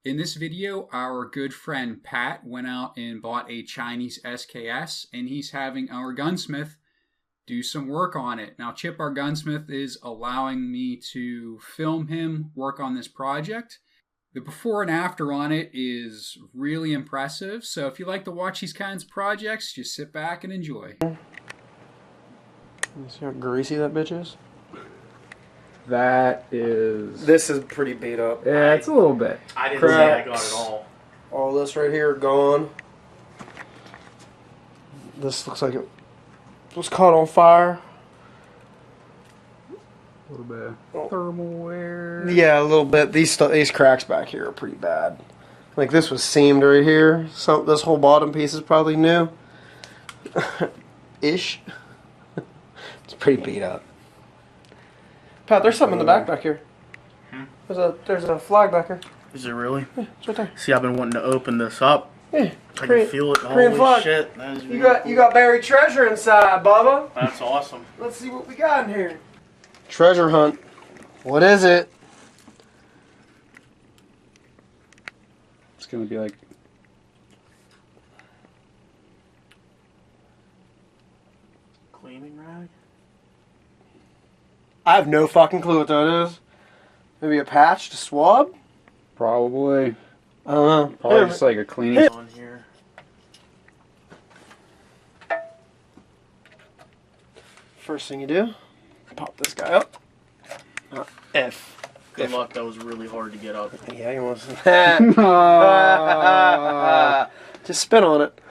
In this video, our good friend Pat went out and bought a Chinese SKS, and he's having our gunsmith do some work on it. Now, Chip, our gunsmith, is allowing me to film him work on this project. The before and after on it is really impressive, so if you like to watch these kinds of projects, just sit back and enjoy. You see how greasy that bitch is? That is... This is pretty beat up. Yeah, it's a little bit. I didn't say I got it all. All this right here gone. This looks like it was caught on fire. A little bit of thermal wear. Yeah, a little bit. These cracks back here are pretty bad. Like this was seamed right here. So this whole bottom piece is probably new. Ish. It's pretty beat up. Pat, there's something in the back here. There's a flag back here. Is it really? Yeah, it's right there. See, I've been wanting to open this up. Yeah, I can feel it. Korean Holy flag. shit. That is You really got buried treasure inside, Bubba. That's awesome. Let's see what we got in here. Treasure hunt. What is it? It's going to be like... Cleaning rag? I have no fucking clue what that is. Maybe a patch to swab? Probably. I don't know. Probably just like a cleaning... On here. First thing you do, pop this guy up. F. Good luck, that was really hard to get up. Yeah, you want some. Just spin on it.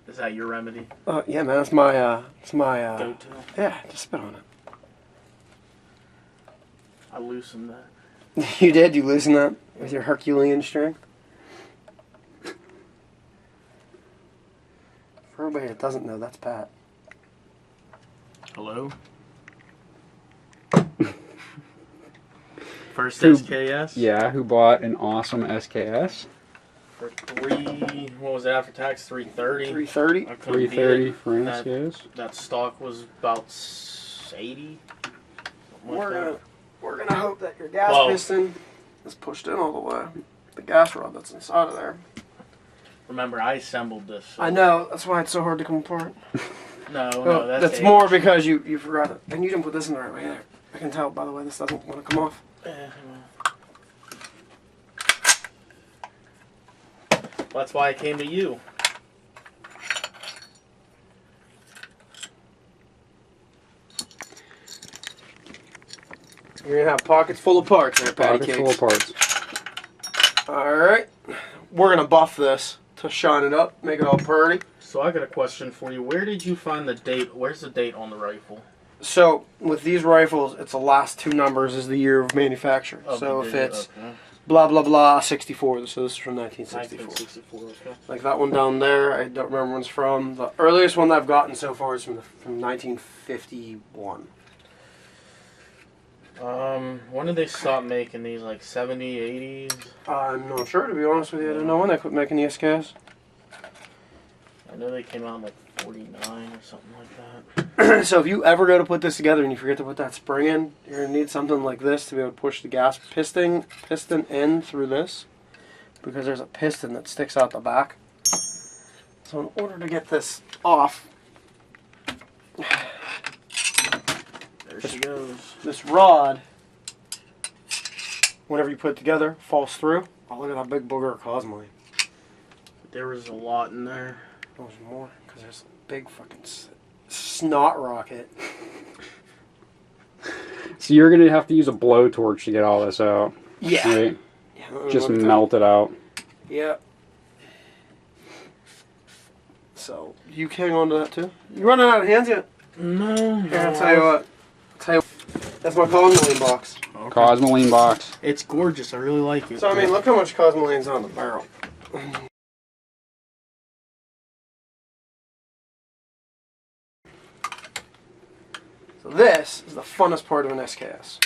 Is that your remedy? Yeah, man, it's my Go-to? yeah, just spin on it. I loosened that. You did? You loosen that with your Herculean strength? For everybody that doesn't know, that's Pat. Hello? First SKS? Yeah, who bought an awesome SKS. For what was it after tax? $330? $330? I couldn't beat $330 it. for an SKS. That stock was about 80. We're gonna hope that your gas Whoa. piston is pushed in all the way. The gas rod that's inside of there. Remember, I assembled this. So. I know, that's why it's so hard to come apart. No, that's more because you forgot it. And you didn't put this in the right way either. I can tell, by the way, this doesn't want to come off. That's why I came to you. You're gonna have pockets full of parts there, patty Pockets cakes. full of parts. Alright. We're gonna buff this to shine it up, make it all pretty. So I got a question for you. Where did you find the date? Where's the date on the rifle? So, with these rifles, it's the last two numbers is the year of manufacture. Oh, so you if did, it's okay. blah blah blah 64, so this is from 1964. 1964, okay. Like that one down there, I don't remember when it's from. The earliest one that I've gotten so far is from 1951. When did they stop making these? Like 70s, 80s? I'm not sure, to be honest with you. I don't know when they quit making the SKS. I know they came out in like 49 or something like that. So if you ever go to put this together and you forget to put that spring in, you're going to need something like this to be able to push the gas piston in through this. Because there's a piston that sticks out the back. So in order to get this off, There she goes. this rod, whenever you put it together, falls through. Oh, look at that big booger of Cosmoline. There was a lot in there. There's more, because there's a big fucking snot rocket. So you're going to have to use a blowtorch to get all this out. Yeah. Right? Yeah, Just melt it out. Yeah. So, you hang on to that too? You running out of hands yet? No. Here, I'll tell you what. That's my Cosmoline box. Okay. Cosmoline box. It's gorgeous. I really like it. So, I mean, look how much Cosmoline's on the barrel. So this is the funnest part of an SKS.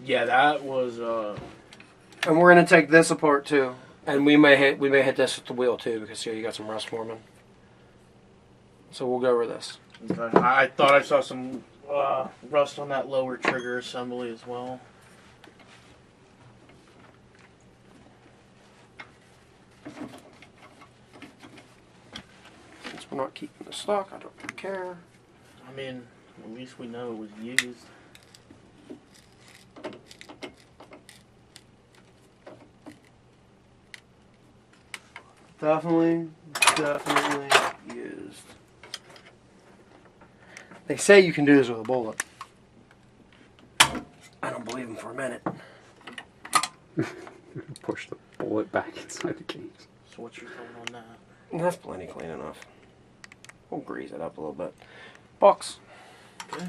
Yeah, that was. And we're gonna take this apart too, and we may hit this with the wheel too because here you got some rust forming. So we'll go over this. Okay. I thought I saw some rust on that lower trigger assembly as well. Since we're not keeping the stock, I don't really care. I mean, at least we know it was used. Definitely used. They say you can do this with a bullet. I don't believe them for a minute. Push the bullet back inside the case. So what's your thought on that? That's plenty clean enough. We'll grease it up a little bit. Box. Okay.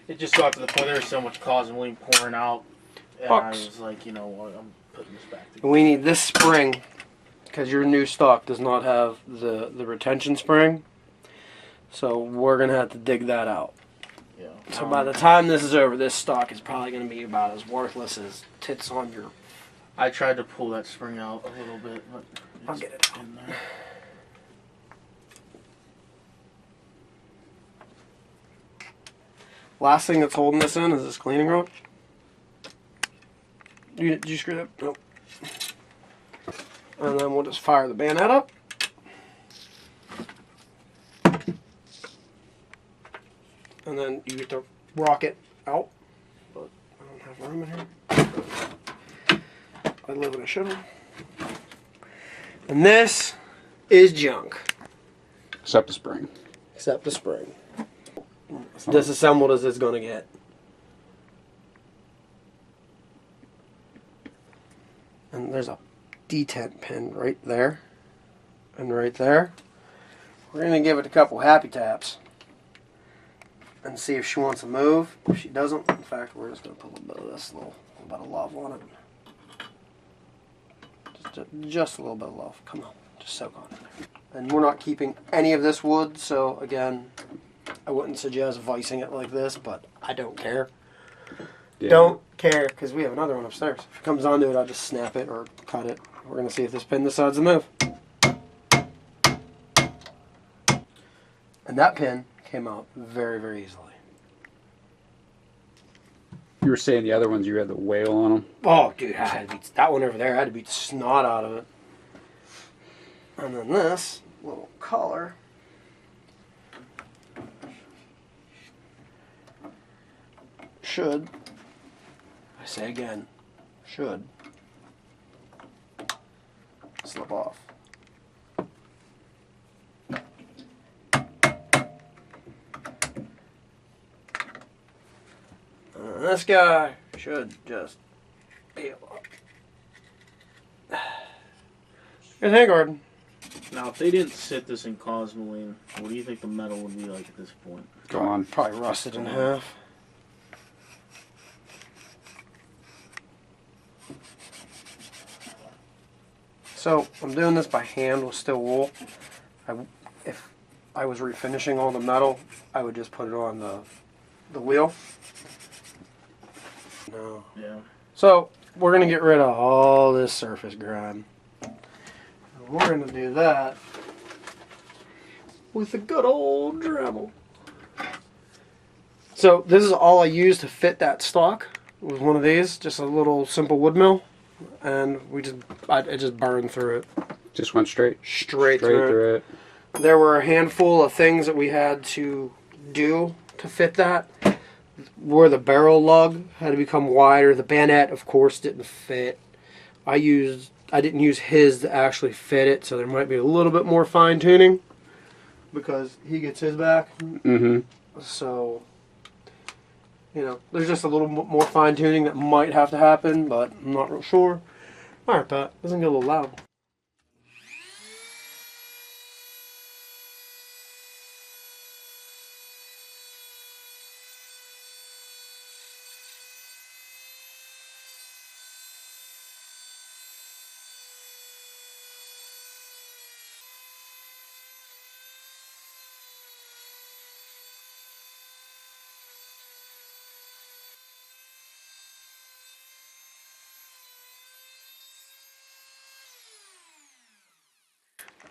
It just got to the point there was so much Cosmoline pouring out, and Box. I was like, you know what, I'm putting this back together. We need this spring because your new stock does not have the retention spring. So we're going to have to dig that out. Yeah. So by the time this is over, this stock is probably going to be about as worthless as tits on your... I tried to pull that spring out a little bit, but I'll it's get it out. in there. Last thing that's holding this in is this cleaning rod. Did you screw that? Nope. And then we'll just fire the bayonet up. And then you get to rock it out. But I don't have room in here. I live in a shuttle. And this is junk. Except the spring. Except the spring. As disassembled as it's going to get. And there's a detent pin right there. And right there. We're going to give it a couple happy taps. And see if she wants to move. If she doesn't, in fact, we're just going to put a little bit of this, little bit of love on it. Just a little bit of love. Come on. Just soak on it. And we're not keeping any of this wood, so again, I wouldn't suggest vicing it like this, but I don't care. Yeah. Don't care, because we have another one upstairs. If it comes onto it, I'll just snap it or cut it. We're going to see if this pin decides to move. And that pin came out very, very easily. You were saying the other ones you had the whale on them. Oh, dude, I had to beat that one over there. I had to beat the snot out of it. And then this little collar should, I say again, should slip off. And this guy should just peel up. Good hand garden. Now, if they didn't sit this in Cosmoline, what do you think the metal would be like at this point? Gone. Probably rusted in half. So I'm doing this by hand with steel wool. If I was refinishing all the metal, I would just put it on the wheel. No. Yeah. So we're gonna get rid of all this surface grime. We're gonna do that with a good old Dremel. So this is all I used to fit that stock. It was one of these, just a little simple wood mill, and it just burned through it. Just went straight. Straight through it. There were a handful of things that we had to do to fit that. Where the barrel lug had to become wider. The bayonet, of course, didn't fit. I didn't use his to actually fit it, so there might be a little bit more fine tuning because he gets his back. Mm-hmm. So, you know, there's just a little more fine tuning that might have to happen, but I'm not real sure. All right, Pat, doesn't get a little loud.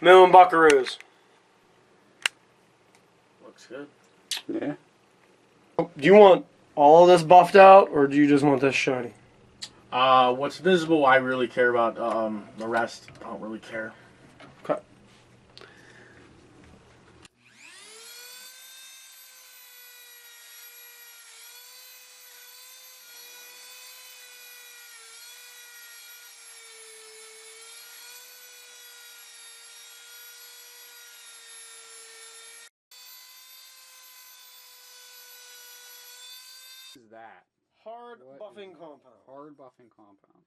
Million buckaroos. Looks good. Yeah. Do you want all of this buffed out, or do you just want this shiny? What's visible, I really care about. The rest, I don't really care. Okay. What is that? Hard What buffing is- compound. Hard buffing compound.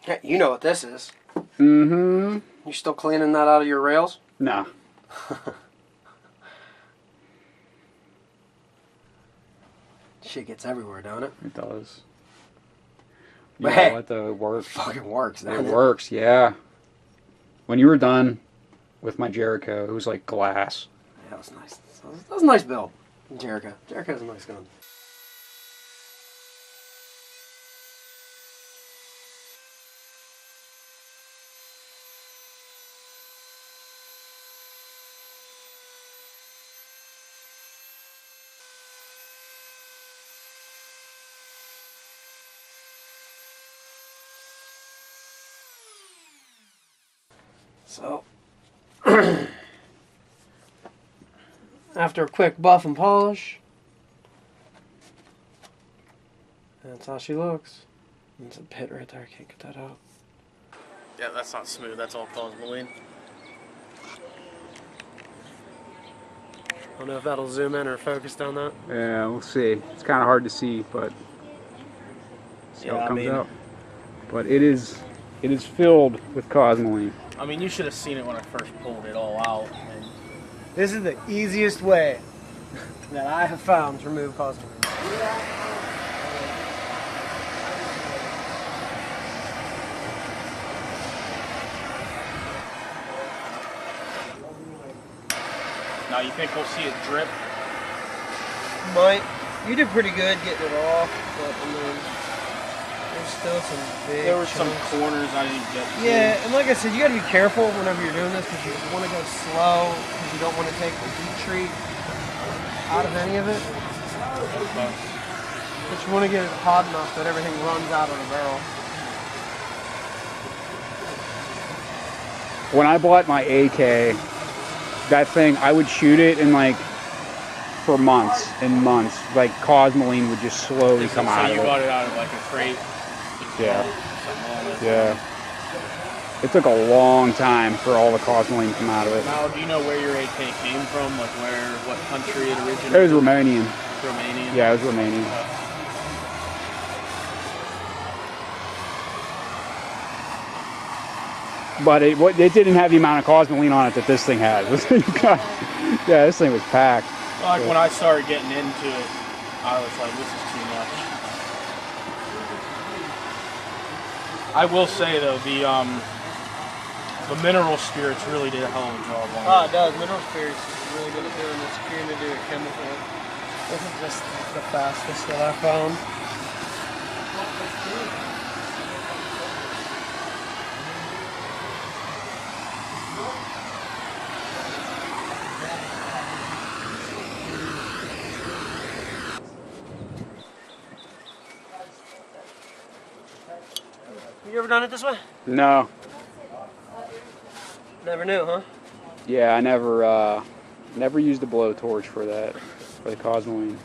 Yeah, you know what this is. Mm-hmm. You still cleaning that out of your rails? Nah. Shit gets everywhere, don't it? It does. You But know hey, what though? It works. Fucking works, It doesn't it? works, yeah. When you were done with my Jericho, it was like glass. Yeah, that was nice. That was a nice build. Jericho. Jericho's a nice gun. So, after a quick buff and polish, that's how she looks. There's a pit right there. I can't get that out. Yeah, that's not smooth. That's all Cosmoline. I don't know if that'll zoom in or focus on that. Yeah, we'll see. It's kind of hard to see, but see how Yeah, it I comes mean- out. But it is filled with Cosmoline. I mean, you should have seen it when I first pulled it all out. And This is the easiest way that I have found to remove Cosmoline. now you think we'll see it drip? Might. You did pretty good getting it off, but I mean, there's still some big There were some chunks. corners I didn't get to. Yeah, and like I said, you got to be careful whenever you're doing this because you want to go slow because you don't want to take the heat treat out of any of it. But you want to get it hot enough that everything runs out of the barrel. When I bought my AK, that thing, I would shoot it in like for months and months. Like Cosmoline would just slowly come so out you of got it. it out of like a crate? Yeah. Something along those Yeah. It took a long time for all the Cosmoline to come out of it. Now, do you know where your AK came from? Like what country it originated? It was Romanian. Romanian. Yeah, it was Romanian. But it didn't have the amount of Cosmoline on it that this thing had. Yeah, this thing was packed. Like when I started getting into it, I was like, this is too much. I will say though, the mineral spirits really did a hell of a job on Oh, it. it does. Mineral spirits is really good at doing this. If you're going to do it chemical. This is just the fastest that I found. You ever done it this way? No. Never knew, huh? Yeah, I never used a blowtorch for that, for the Cosmoline.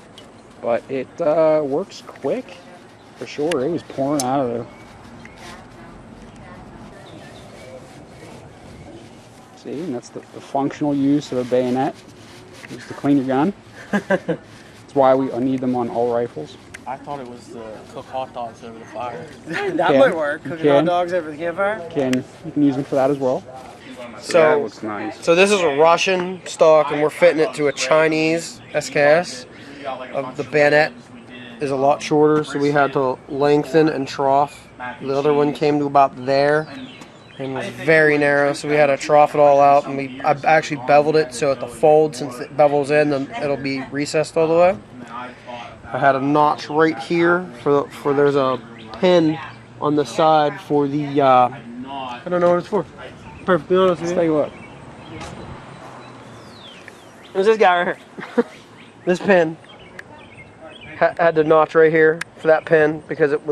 But it works quick, for sure. It was pouring out of there. See, and that's the functional use of a bayonet. Used to clean your gun. That's why I need them on all rifles. I thought it was to cook hot dogs over the fire. That Can. might work. Cooking Can. hot dogs over the campfire. You can use them for that as well. So that looks nice. So this is a Russian stock, and we're fitting it to a Chinese SKS. The bayonet is a lot shorter, so we had to lengthen and trough. The other one came to about there, and was very narrow, so we had to trough it all out, and I actually beveled it so at the fold, since it bevels in, then it'll be recessed all the way. I had a notch right here for there's a pin on the side for the I don't know what it's for. Perfectly honest with you. Let's take a look. There's this guy right here. This pin had the notch right here for that pin because it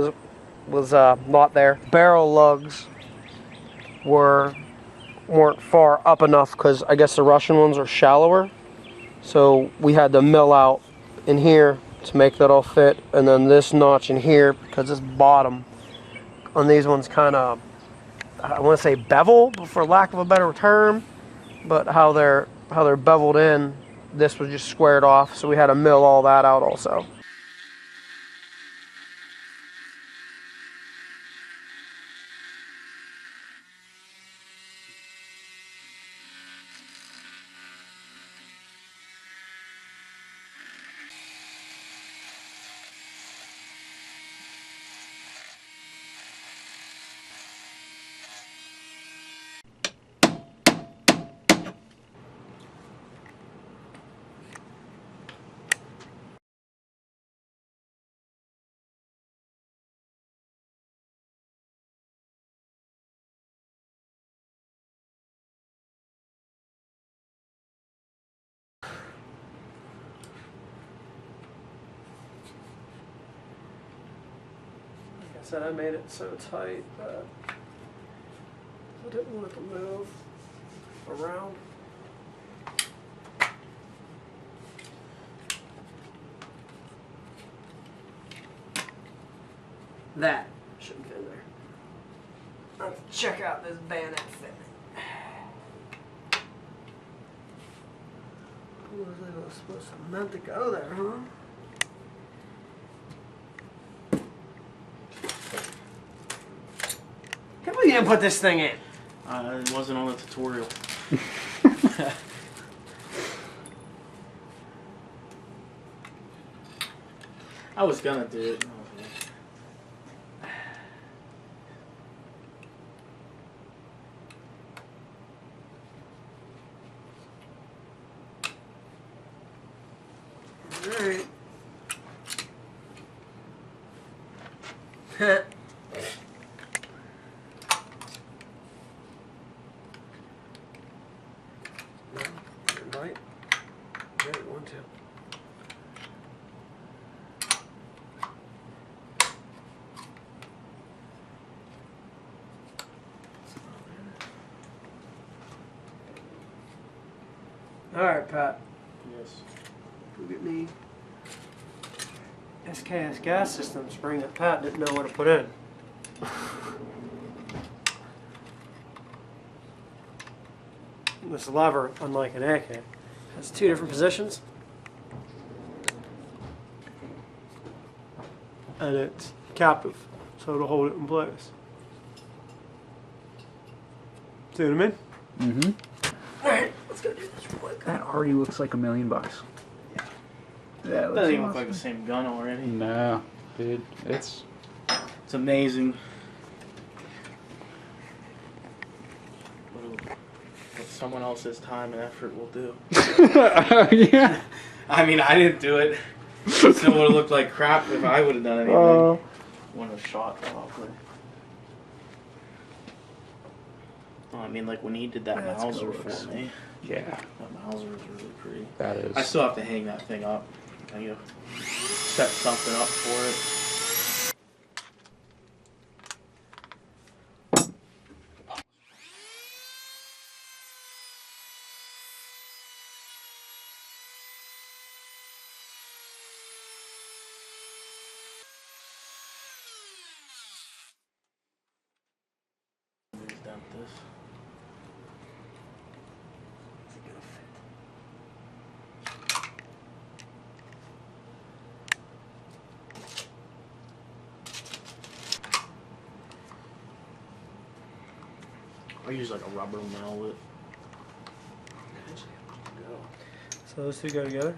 was not there. Barrel lugs weren't far up enough because I guess the Russian ones are shallower, so we had to mill out in here to make that all fit, and then this notch in here because this bottom on these ones kind of, I want to say bevel for lack of a better term, but how they're beveled in, this was just squared off, so we had to mill all that out also. Like I said, I made it so tight that I didn't want it to move around. That shouldn't fit in there. Let's check out this bayonet fit. Was I supposed to meant to go there, huh? Can't believe you didn't put this thing in. It wasn't on the tutorial. I was gonna do it. Alright. Right. Yeah, you want to. Alright, Pat. Yes. Look at me. SKS gas system spring that Pat didn't know what to put in. This lever, unlike an AK, has two different positions. And it's captive, so it'll hold it in place. See what I mean? Mm-hmm. Alright, let's go do this real quick. That already looks like $1 million. Yeah, It doesn't even look like the same gun already. No, dude, it's amazing. What someone else's time and effort will do. yeah. I mean, I didn't do it. It still would have looked like crap if I would have done anything. Wouldn't have shot probably. Oh, I mean, like when he did that That's Mauser gross. for me. Yeah. That Mauser was really pretty. That is. I still have to hang that thing up. I need to set something up for it. Dump this. I use like a rubber mallet. So those two go together?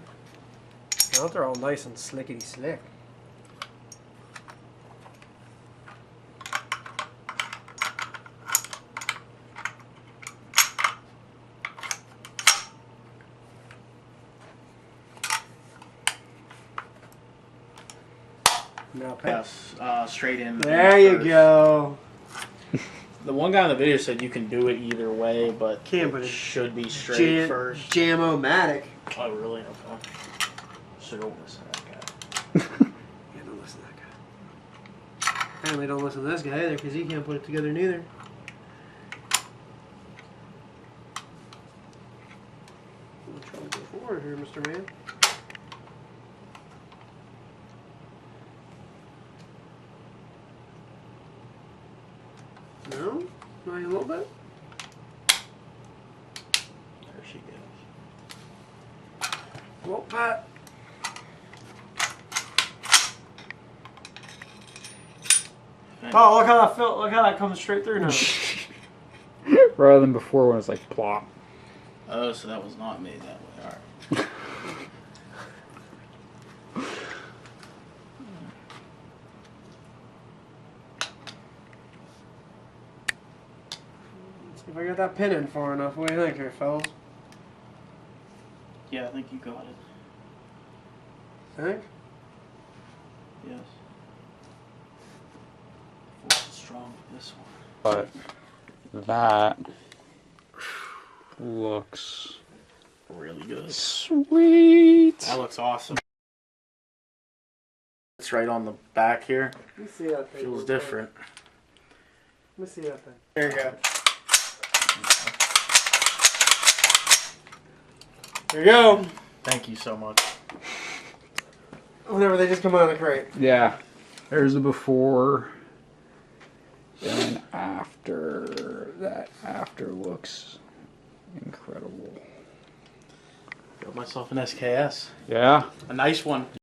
Now they're all nice and slickety slick. Now Pat. Yes, straight in. There you first. go. The one guy in the video said you can do it either way, but Can't put it it- should be straight first. Jam-o-matic. Oh, really? Okay. So don't listen to that guy. Yeah, don't listen to that guy. Apparently don't listen to this guy either, because he can't put it together neither. I'm trying to go forward here, Mr. Man. No? Not even a little bit? There she goes. Well, Pat. Oh, look how that felt. Look how that comes straight through now. Rather than before when it's like plop. Oh, so that was not made that way. All right. Let's see if I got that pin in far enough. What do you think here, fellas? Yeah, I think you got it. Think? Yes. Force is strong with this one. But that looks Really good. sweet. That looks awesome. It's right on the back here. Let me see that thing. Feels different. Let me see that thing. There you go. There you go. Thank you so much. Whenever they just come out of the crate. Yeah. There's the before and after. That after looks incredible. Got myself an SKS. Yeah. A nice one.